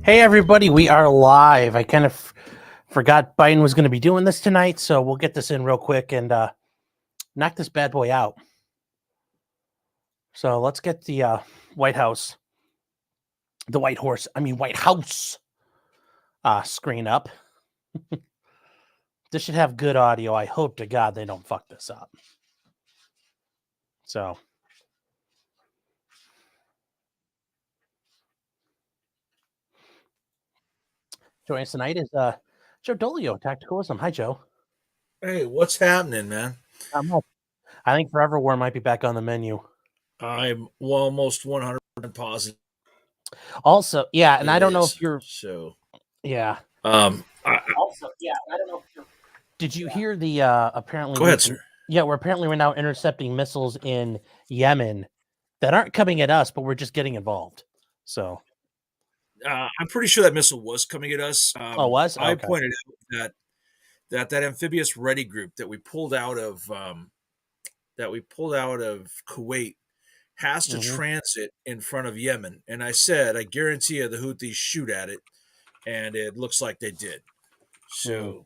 Hey, everybody, we are live. I kind of forgot Biden was going to be doing this tonight, so we'll get this in real quick and knock this bad boy out. So let's get the White House screen up. This should have good audio. I hope to God they don't fuck this up. So. Joining us tonight is Joe Dolio, Tacticalism. Hi, Joe. Hey, what's happening, man? I think Forever War might be back on the menu. I'm almost 100% positive. Also, yeah, and I don't know if you're... So, yeah. I don't know if you're... Did you hear the apparently... Go ahead, sir. Yeah, we're now intercepting missiles in Yemen that aren't coming at us, but we're just getting involved. So... I'm pretty sure that missile was coming at us. Was? I pointed out that amphibious ready group that we pulled out of Kuwait has to transit in front of Yemen. And I said, I guarantee you the Houthis shoot at it, and it looks like they did. So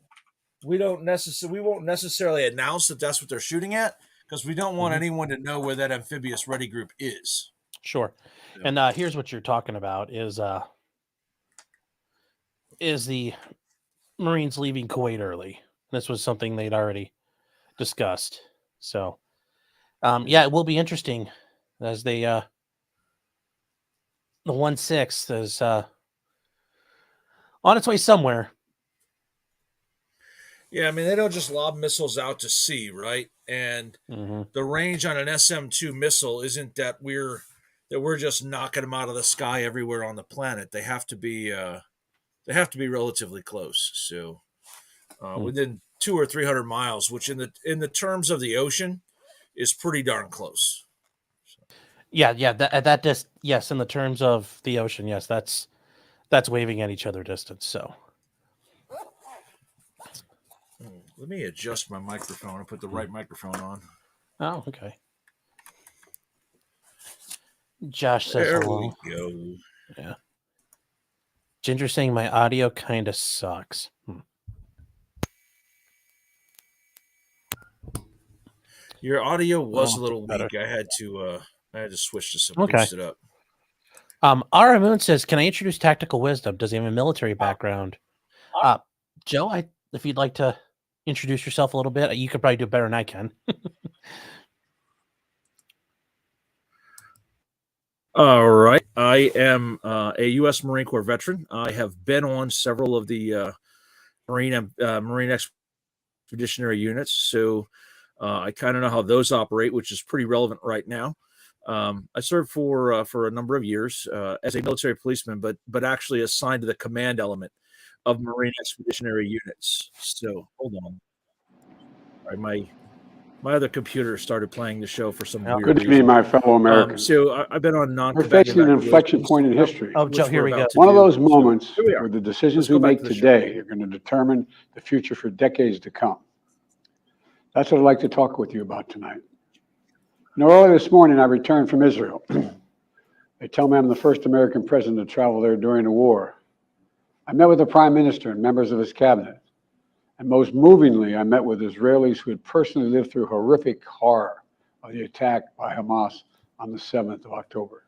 we won't necessarily announce that that's what they're shooting at, because we don't want anyone to know where that amphibious ready group is. Sure. So. And here's what you're talking about is the Marines leaving Kuwait early. This was something they'd already discussed. So, it will be interesting as they, the 1/6 is on its way somewhere. Yeah, I mean, they don't just lob missiles out to sea, right? And the range on an SM-2 missile isn't that we're just knocking them out of the sky everywhere on the planet. They have to be relatively close. So within 200 or 300 miles, which in the terms of the ocean is pretty darn close. So. Yeah. That just, yes, in the terms of the ocean, yes, that's waving at each other distance. So let me adjust my microphone and put the right microphone on. Oh, okay. Josh says there hello. We go. Yeah. Ginger saying my audio kind of sucks. Your audio was a little weak. I had to switch to something. Okay. Boost it up. Ara Moon says, "Can I introduce Tactical Wisdom? Does he have a military background?" Joe, if you'd like to introduce yourself a little bit, you could probably do it better than I can. All right. I am a U.S. Marine Corps veteran. I have been on several of the Marine expeditionary units, so I kind of know how those operate, which is pretty relevant right now. I served for a number of years as a military policeman, but actually assigned to the command element of Marine expeditionary units. So hold on. All right, my other computer started playing the show for some weird reason. Good to be my fellow Americans. So I've been on non-combatant. We're facing an inflection point in history. Oh, Joe, here we go. One of those moments where the decisions we make today are going to determine the future for decades to come. That's what I'd like to talk with you about tonight. Early this morning, I returned from Israel. They tell me I'm the first American president to travel there during the war. I met with the prime minister and members of his cabinet. And most movingly, I met with Israelis who had personally lived through horrific horror of the attack by Hamas on the 7th of October.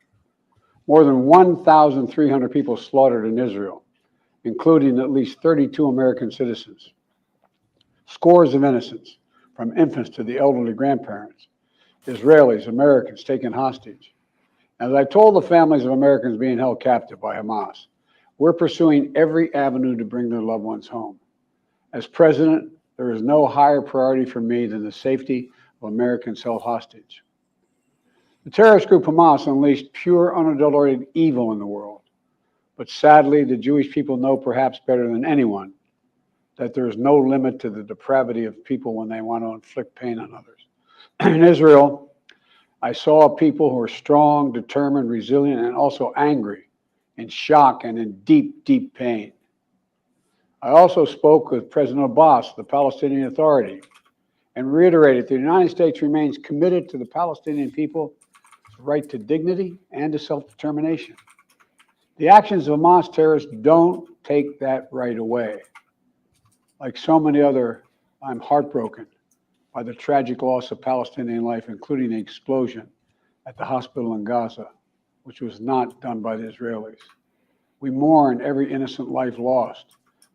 More than 1,300 people slaughtered in Israel, including at least 32 American citizens. Scores of innocents, from infants to the elderly grandparents, Israelis, Americans taken hostage. As I told the families of Americans being held captive by Hamas, we're pursuing every avenue to bring their loved ones home. As president, there is no higher priority for me than the safety of Americans held hostage. The terrorist group Hamas unleashed pure, unadulterated evil in the world. But sadly, the Jewish people know perhaps better than anyone that there is no limit to the depravity of people when they want to inflict pain on others. In Israel, I saw people who are strong, determined, resilient, and also angry, in shock and in deep, deep pain. I also spoke with President Abbas, the Palestinian Authority, and reiterated that the United States remains committed to the Palestinian people's right to dignity and to self-determination. The actions of Hamas terrorists don't take that right away. Like so many other, I'm heartbroken by the tragic loss of Palestinian life, including the explosion at the hospital in Gaza, which was not done by the Israelis. We mourn every innocent life lost.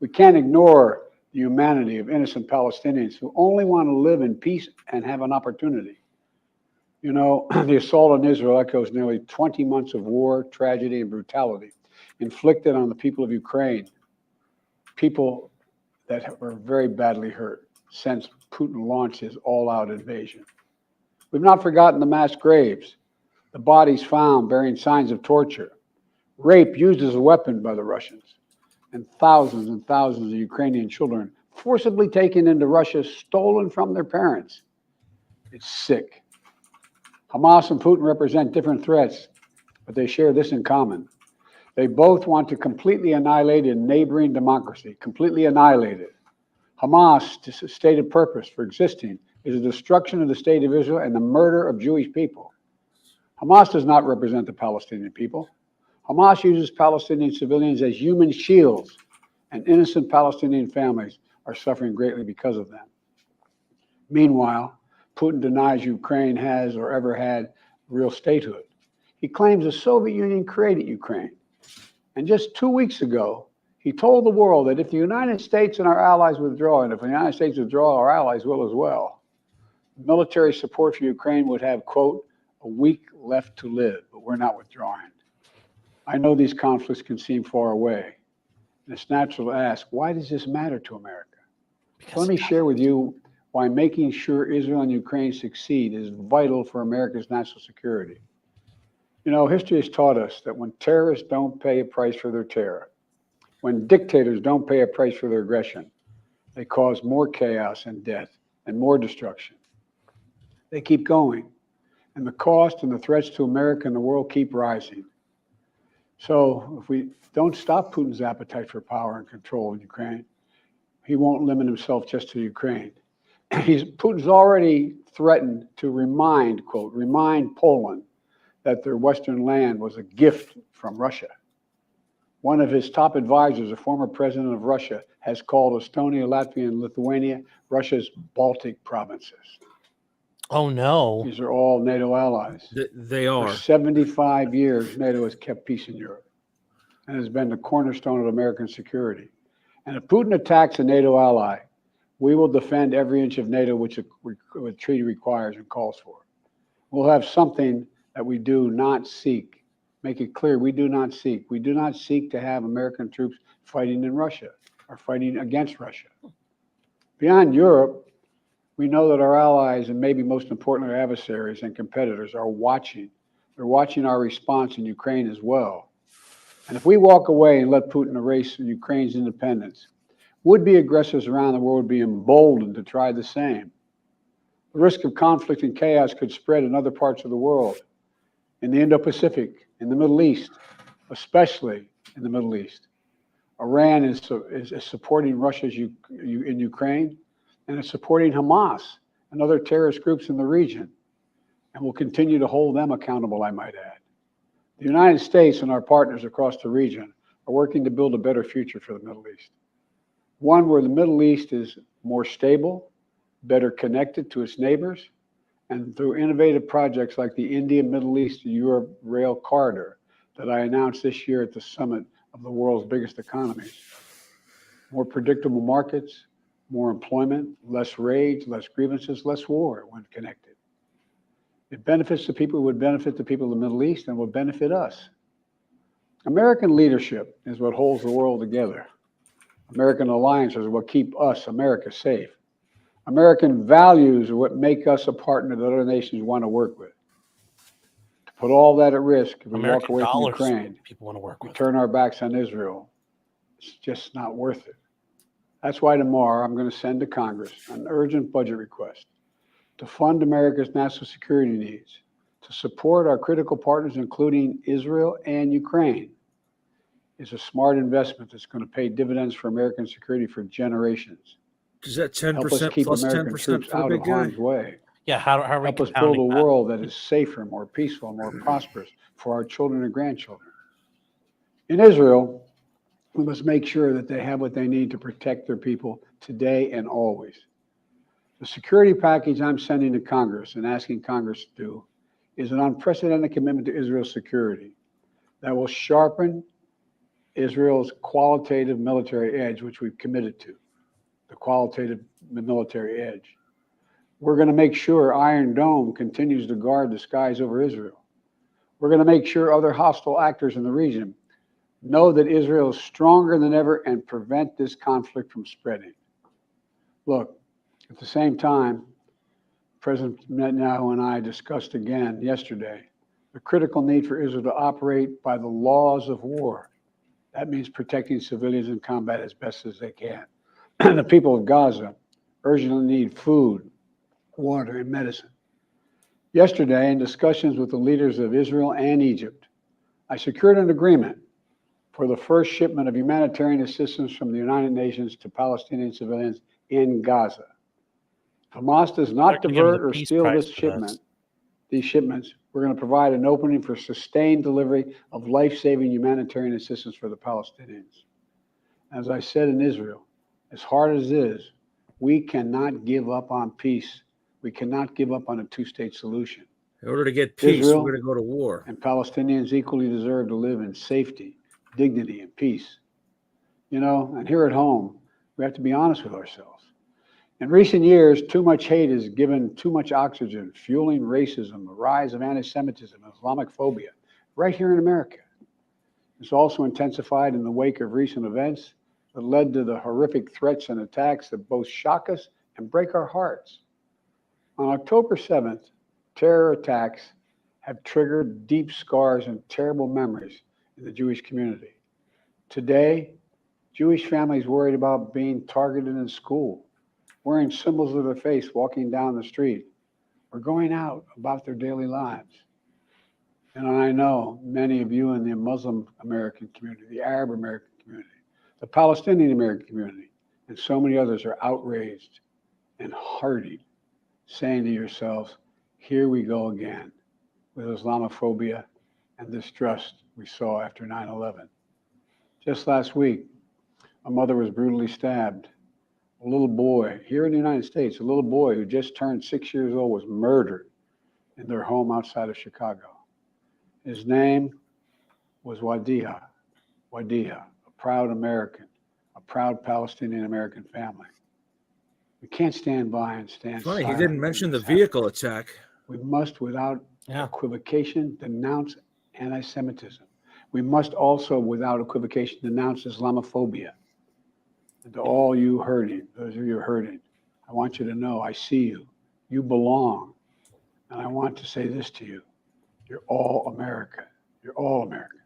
We can't ignore the humanity of innocent Palestinians who only want to live in peace and have an opportunity. You know, the assault on Israel echoes nearly 20 months of war, tragedy, and brutality inflicted on the people of Ukraine, people that were very badly hurt since Putin launched his all-out invasion. We've not forgotten the mass graves, the bodies found bearing signs of torture, rape used as a weapon by the Russians, and thousands of Ukrainian children forcibly taken into Russia, stolen from their parents. It's sick. Hamas and Putin represent different threats, but they share this in common. They both want to completely annihilate a neighboring democracy, completely annihilate it. Hamas' stated purpose for existing is the destruction of the state of Israel and the murder of Jewish people. Hamas does not represent the Palestinian people. Hamas uses Palestinian civilians as human shields, and innocent Palestinian families are suffering greatly because of them. Meanwhile, Putin denies Ukraine has or ever had real statehood. He claims the Soviet Union created Ukraine. And just 2 weeks ago, he told the world that if the United States and our allies withdraw, and if the United States withdraw, our allies will as well, military support for Ukraine would have, quote, a week left to live, but we're not withdrawing. I know these conflicts can seem far away, and it's natural to ask, why does this matter to America? So let me share with you why making sure Israel and Ukraine succeed is vital for America's national security. You know, history has taught us that when terrorists don't pay a price for their terror, when dictators don't pay a price for their aggression, they cause more chaos and death and more destruction. They keep going, and the cost and the threats to America and the world keep rising. So if we don't stop Putin's appetite for power and control in Ukraine, he won't limit himself just to Ukraine. Putin's already threatened to remind Poland that their Western land was a gift from Russia. One of his top advisors, a former president of Russia, has called Estonia, Latvia, and Lithuania Russia's Baltic provinces. Oh, no. These are all NATO allies. They are. For 75 years, NATO has kept peace in Europe and has been the cornerstone of American security. And if Putin attacks a NATO ally, we will defend every inch of NATO which the treaty requires and calls for. We'll have something that we do not seek. Make it clear, we do not seek. We do not seek to have American troops fighting in Russia or fighting against Russia. Beyond Europe, we know that our allies, and maybe most importantly our adversaries and competitors, are watching. They're watching our response in Ukraine as well. And if we walk away and let Putin erase Ukraine's independence, would-be aggressors around the world would be emboldened to try the same. The risk of conflict and chaos could spread in other parts of the world, in the Indo-Pacific, in the Middle East, especially in the Middle East. Iran is supporting Russia in Ukraine, and it's supporting Hamas and other terrorist groups in the region, and will continue to hold them accountable, I might add. The United States and our partners across the region are working to build a better future for the Middle East. One where the Middle East is more stable, better connected to its neighbors, and through innovative projects like the India-Middle East-Europe Rail Corridor that I announced this year at the summit of the world's biggest economies. More predictable markets, more employment, less rage, less grievances, less war when connected. It benefits the people who would benefit the people of the Middle East and would benefit us. American leadership is what holds the world together. American alliances are what keep us, America, safe. American values are what make us a partner that other nations want to work with. To put all that at risk, if we walk away from Ukraine, people want to work with. Turn our backs on Israel, it's just not worth it. That's why tomorrow I'm going to send to Congress an urgent budget request to fund America's national security needs, to support our critical partners, including Israel and Ukraine. It's a smart investment that's going to pay dividends for American security for generations. Is that 10% Help us keep plus American 10% troops out of harm's way. Yeah, how are we Help us build a compounding that? world that is safer, more peaceful, more prosperous for our children and grandchildren. In Israel, we must make sure that they have what they need to protect their people today and always. The security package I'm sending to Congress and asking Congress to do is an unprecedented commitment to Israel's security that will sharpen Israel's qualitative military edge, which we've committed to, the qualitative military edge. We're going to make sure Iron Dome continues to guard the skies over Israel. We're going to make sure other hostile actors in the region know that Israel is stronger than ever and prevent this conflict from spreading. Look, at the same time, President Netanyahu and I discussed again yesterday the critical need for Israel to operate by the laws of war. That means protecting civilians in combat as best as they can. The people of Gaza urgently need food, water, and medicine. Yesterday, in discussions with the leaders of Israel and Egypt, I secured an agreement for the first shipment of humanitarian assistance from the United Nations to Palestinian civilians in Gaza. If Hamas does not divert or steal these shipments, we're going to provide an opening for sustained delivery of life-saving humanitarian assistance for the Palestinians. As I said in Israel, as hard as it is, we cannot give up on peace. We cannot give up on a two-state solution. In order to get peace, Israel we're going to go to war. And Palestinians equally deserve to live in safety, dignity, and peace. You know, and here at home, we have to be honest with ourselves. In recent years, too much hate has given too much oxygen, fueling racism, the rise of anti-Semitism, and Islamophobia, right here in America. It's also intensified in the wake of recent events that led to the horrific threats and attacks that both shock us and break our hearts. On October 7th, terror attacks have triggered deep scars and terrible memories in the Jewish community. Today, Jewish families worried about being targeted in school, wearing symbols of their face, walking down the street, or going out about their daily lives. And I know many of you in the Muslim American community, the Arab American community, the Palestinian American community, and so many others are outraged and hearty, saying to yourselves, here we go again with Islamophobia and distrust we saw after 9/11. Just last week, a mother was brutally stabbed. A little boy here in the United States, a little boy who just turned 6 years old was murdered in their home outside of Chicago. His name was Wadiha, a proud American, a proud Palestinian American family. We can't stand by and stand Funny, silent. he didn't mention the vehicle attack. We must, without equivocation, denounce anti-Semitism. We must also, without equivocation, denounce Islamophobia. And to all you hurting, those of you hurting, I want you to know I see you. You belong. And I want to say this to you. You're all America. You're all America.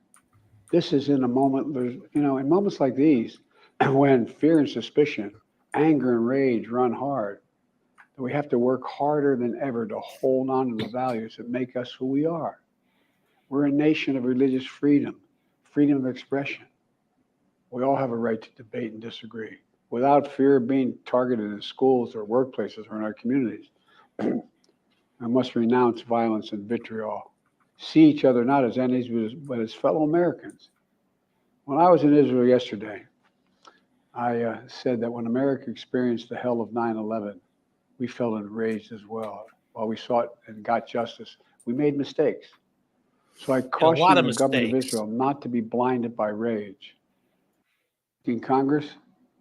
This is in a moment, in moments like these, when fear and suspicion, anger and rage run hard, that we have to work harder than ever to hold on to the values that make us who we are. We're a nation of religious freedom, freedom of expression. We all have a right to debate and disagree without fear of being targeted in schools or workplaces or in our communities. I must renounce violence and vitriol. See each other not as enemies, but as fellow Americans. When I was in Israel yesterday, I said that when America experienced the hell of 9/11, we felt enraged as well. While we sought and got justice, we made mistakes. So I caution the government of Israel not to be blinded by rage. In Congress,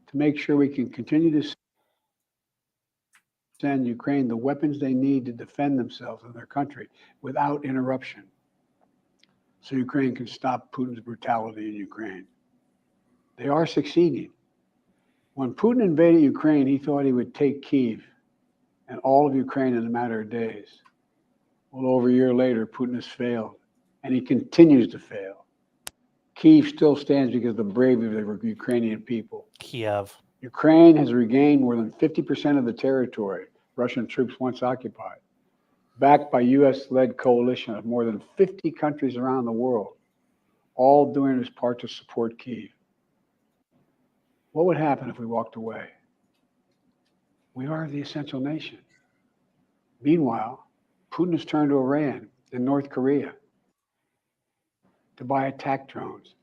to make sure we can continue to send Ukraine the weapons they need to defend themselves and their country without interruption, so Ukraine can stop Putin's brutality in Ukraine. They are succeeding. When Putin invaded Ukraine, he thought he would take Kyiv and all of Ukraine in a matter of days. Well, over a year later, Putin has failed, and he continues to fail. Kyiv still stands because of the bravery of the Ukrainian people. Kiev. Ukraine has regained more than 50% of the territory Russian troops once occupied, backed by U.S.-led coalition of more than 50 countries around the world, all doing its part to support Kyiv. What would happen if we walked away? We are the essential nation. Meanwhile, Putin has turned to Iran and North Korea to buy attack drones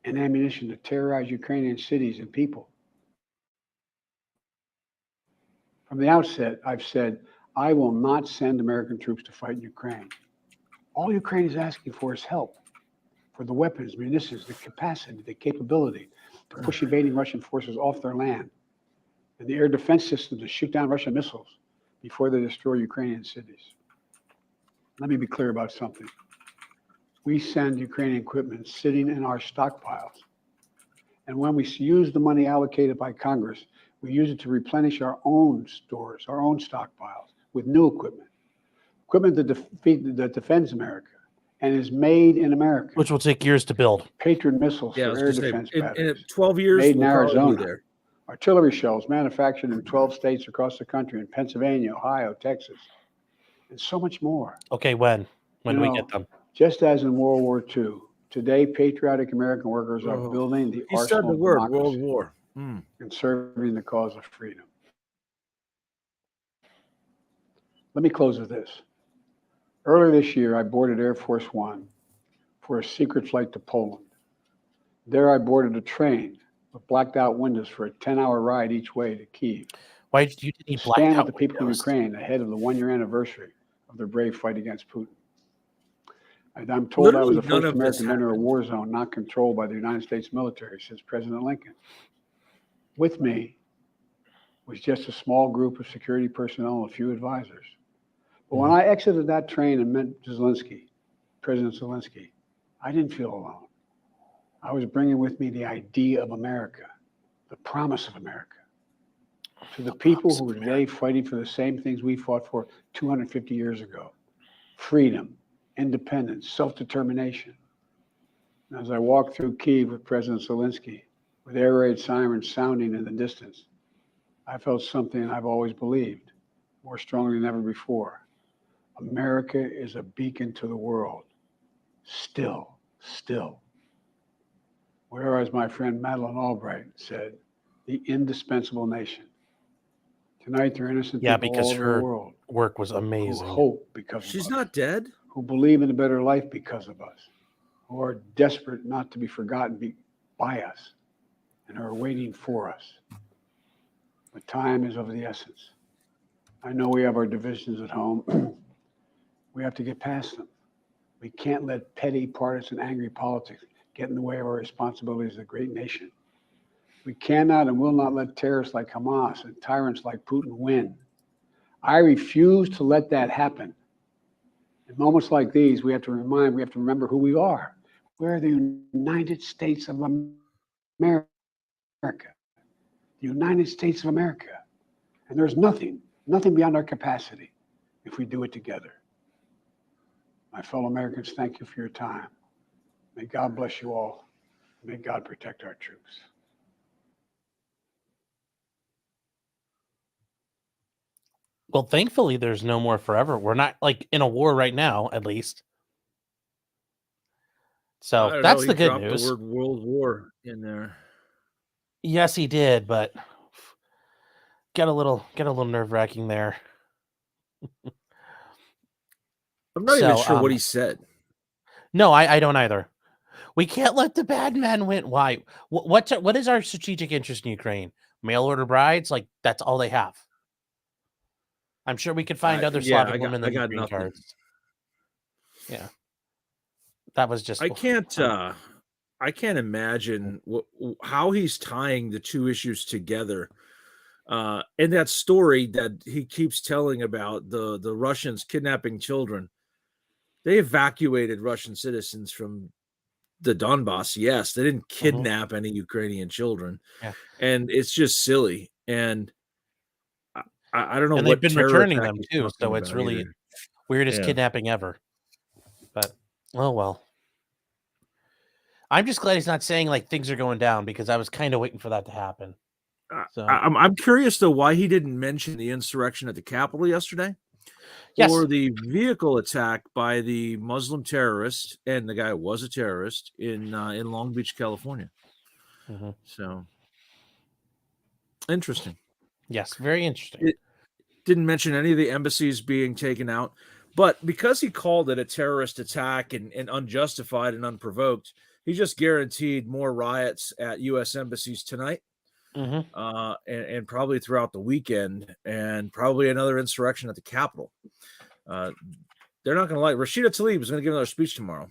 and ammunition to terrorize Ukrainian cities and people. From the outset, I've said, I will not send American troops to fight in Ukraine. All Ukraine is asking for is help for the weapons, munitions, the capacity, the capability to push invading Russian forces off their land, and the air defense system to shoot down Russian missiles before they destroy Ukrainian cities. Let me be clear about something. We send Ukrainian equipment sitting in our stockpiles. And when we use the money allocated by Congress, we use it to replenish our own stores, our own stockpiles with new equipment. Equipment that defends America and is made in America. Which will take years to build. Patriot missiles for air defense batteries. In 12 years, made in we'll Arizona. Be there. Artillery shells manufactured in 12 states across the country, in Pennsylvania, Ohio, Texas, and so much more. Okay, when do we get them? Just as in World War II, today patriotic American workers are building the arsenal of democracy World War. and serving the cause of freedom. Let me close with this. Earlier this year, I boarded Air Force One for a secret flight to Poland. There I boarded a train with blacked out windows for a 10-hour ride each way to Kyiv. Why did you need blacked stand out with the people windows? of Ukraine ahead of the one-year anniversary of their brave fight against Putin. And I'm told I was the first American to enter a war zone not controlled by the United States military since President Lincoln. With me was just a small group of security personnel and a few advisors. But when I exited that train and met Zelensky, President Zelensky, I didn't feel alone. I was bringing with me the idea of America, the promise of America, to the people who are today fighting for the same things we fought for 250 years ago: freedom, independence, self-determination. And as I walked through Kyiv with President Zelensky, with air raid sirens sounding in the distance, I felt something I've always believed, more strongly than ever before. America is a beacon to the world. Still. Whereas my friend Madeleine Albright said, the indispensable nation. Tonight, there are innocent people because all over her the world work was amazing. who hope because of She's us, not dead. who believe in a better life because of us, who are desperate not to be forgotten by us, and are waiting for us. But time is of the essence. I know we have our divisions at home. We have to get past them. We can't let petty, partisan, angry politics get in the way of our responsibilities as a great nation. We cannot and will not let terrorists like Hamas and tyrants like Putin win. I refuse to let that happen. In moments like these, we have to remember who we are. We're the United States of America. The United States of America. And there's nothing beyond our capacity if we do it together. My fellow Americans, thank you for your time. May God bless you all. May God protect our troops. Well, thankfully, there's no more forever. We're not like in a war right now, at least. So that's the good news. The word World War in there. Yes, he did, but get a little nerve-wracking there. I'm not even sure what he said. No, I don't either. We can't let the bad men win. Why? What is our strategic interest in Ukraine? Mail order brides? Like, that's all they have. I'm sure we could find other Slavic women than green cards. Yeah, that was just. I can't imagine how he's tying the two issues together. And that story that he keeps telling about the Russians kidnapping children. They evacuated Russian citizens from the Donbass. Yes, they didn't kidnap any Ukrainian children. Yeah. And it's just silly. And I don't know. And they've been returning them too, so it's really weirdest kidnapping ever. But oh well. I'm just glad he's not saying like things are going down, because I was kind of waiting for that to happen. So I'm curious though why he didn't mention the insurrection at the Capitol yesterday. Yes. Or the vehicle attack by the Muslim terrorist, and the guy was a terrorist in Long Beach, California. So interesting. Yes, very interesting. It didn't mention any of the embassies being taken out, but because he called it a terrorist attack and unjustified and unprovoked, he just guaranteed more riots at U.S. embassies tonight, Mm-hmm. and probably throughout the weekend, and probably another insurrection at the Capitol. They're not going to like Rashida Tlaib is going to give another speech tomorrow.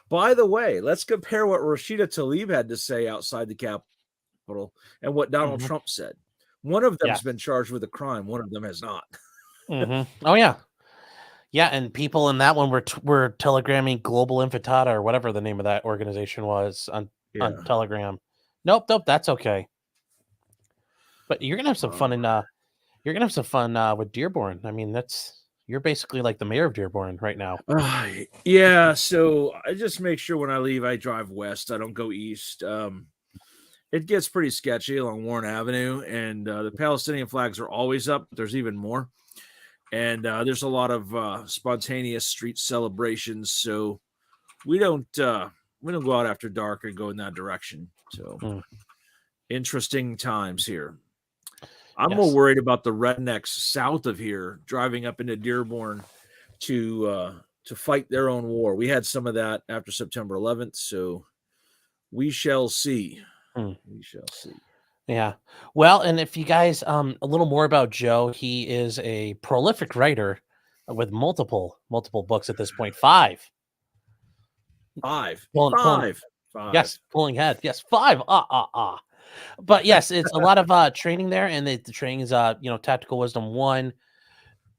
By the way, let's compare what Rashida Tlaib had to say outside the Capitol and what Donald Trump said. One of them has been charged with a crime. One of them has not. Mm-hmm. Oh, yeah. Yeah, and people in that one were telegramming Global Intifada or whatever the name of that organization was on Telegram. Nope, that's okay. But you're gonna have some fun with Dearborn. I mean, you're basically like the mayor of Dearborn right now. Yeah, so I just make sure when I leave, I drive west. I don't go east. It gets pretty sketchy along Warren Avenue, and the Palestinian flags are always up. There's even more. And there's a lot of spontaneous street celebrations, so we don't go out after dark and go in that direction. So interesting times here. I'm more worried about the rednecks south of here driving up into Dearborn to fight their own war. We had some of that after September 11th, so we shall see. We shall see. Yeah. Well, and if you guys a little more about Joe, he is a prolific writer with multiple books at this point. Five. Yes, pulling head. Yes, 5. But yes, it's a lot of training there, and the training is tactical wisdom 1,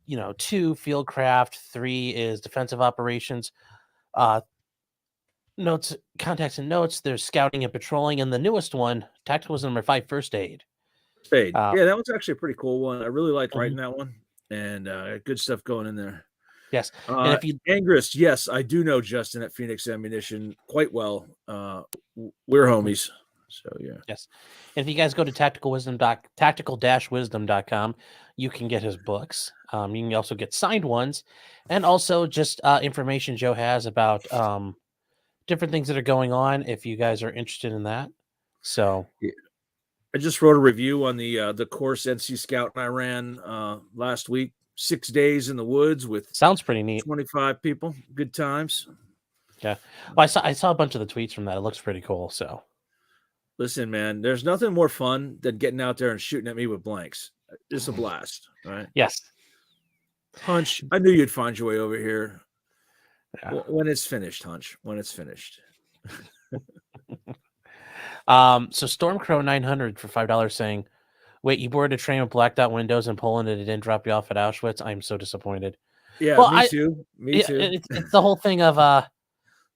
2 fieldcraft, 3 is defensive operations, notes, contacts and notes. There's scouting and patrolling, and the newest one, tactical wisdom number 5, first aid. Yeah, that one's actually a pretty cool one. I really liked writing that one, and good stuff going in there. Yes, and if you Angrist, yes, I do know Justin at Phoenix Ammunition quite well. We're homies. So yeah. Yes. And if you guys go to tactical-wisdom.com, you can get his books. You can also get signed ones, and also just information Joe has about different things that are going on if you guys are interested in that. So I just wrote a review on the course NC Scout and I ran last week. 6 days in the woods with sounds pretty neat. 25 people. Good times. Yeah. Well, I saw a bunch of the tweets from that. It looks pretty cool. So listen, man, there's nothing more fun than getting out there and shooting at me with blanks. It's a blast, right? Yes. Hunch, I knew you'd find your way over here. Yeah. When it's finished, Hunch. When it's finished. So Stormcrow 900 for $5 saying, "Wait, you boarded a train with blacked out windows in Poland and it didn't drop you off at Auschwitz? I'm so disappointed." Yeah, well, me too. Me too. It's the whole thing of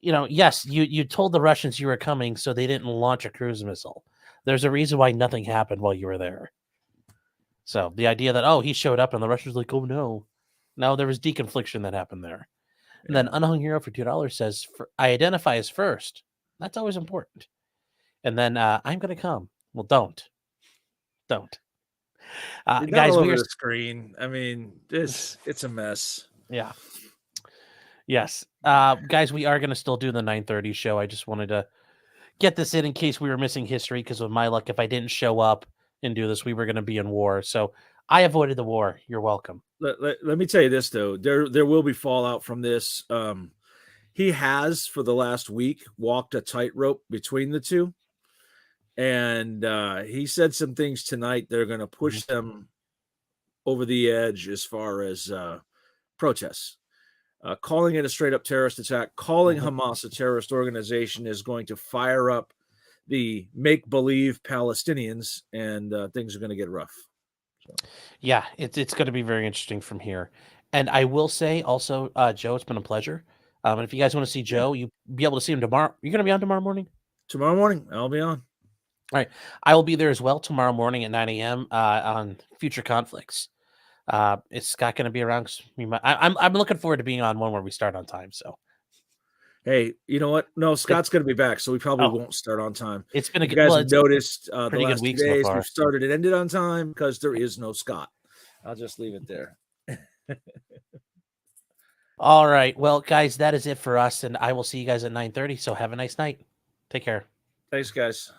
yes, you told the Russians you were coming, so they didn't launch a cruise missile. There's a reason why nothing happened while you were there. So the idea that he showed up and the Russians were like, oh no, there was deconfliction that happened there. And then Unhung Hero for $2 says, "I identify as first." That's always important. And then I'm gonna come. Well, don't. Guys, all over the screen. I mean, it's a mess. Yeah. Yes. Guys, we are going to still do the 9:30 show. I just wanted to get this in case we were missing history, because with my luck, if I didn't show up and do this, we were going to be in war. So I avoided the war. You're welcome. Let me tell you this, though. There will be fallout from this. He has, for the last week, walked a tightrope between the two. And he said some things tonight that are going to push them over the edge as far as protests. Calling it a straight-up terrorist attack, calling Hamas a terrorist organization is going to fire up the make-believe Palestinians, and things are going to get rough. So. Yeah, it's going to be very interesting from here. And I will say also, Joe, it's been a pleasure. And if you guys want to see Joe, you'll be able to see him tomorrow. You're going to be on tomorrow morning? Tomorrow morning, I'll be on. All right. I will be there as well tomorrow morning at 9 a.m. On Future Conflicts. It's Scott going to be around. I'm looking forward to being on one where we start on time. So, hey, you know what? No, Scott's going to be back, so we probably won't start on time. It's been a good. You guys have noticed the last good 2 days so we've started and ended on time because there is no Scott. I'll just leave it there. All right. Well, guys, that is it for us, and I will see you guys at 9:30. So have a nice night. Take care. Thanks, guys.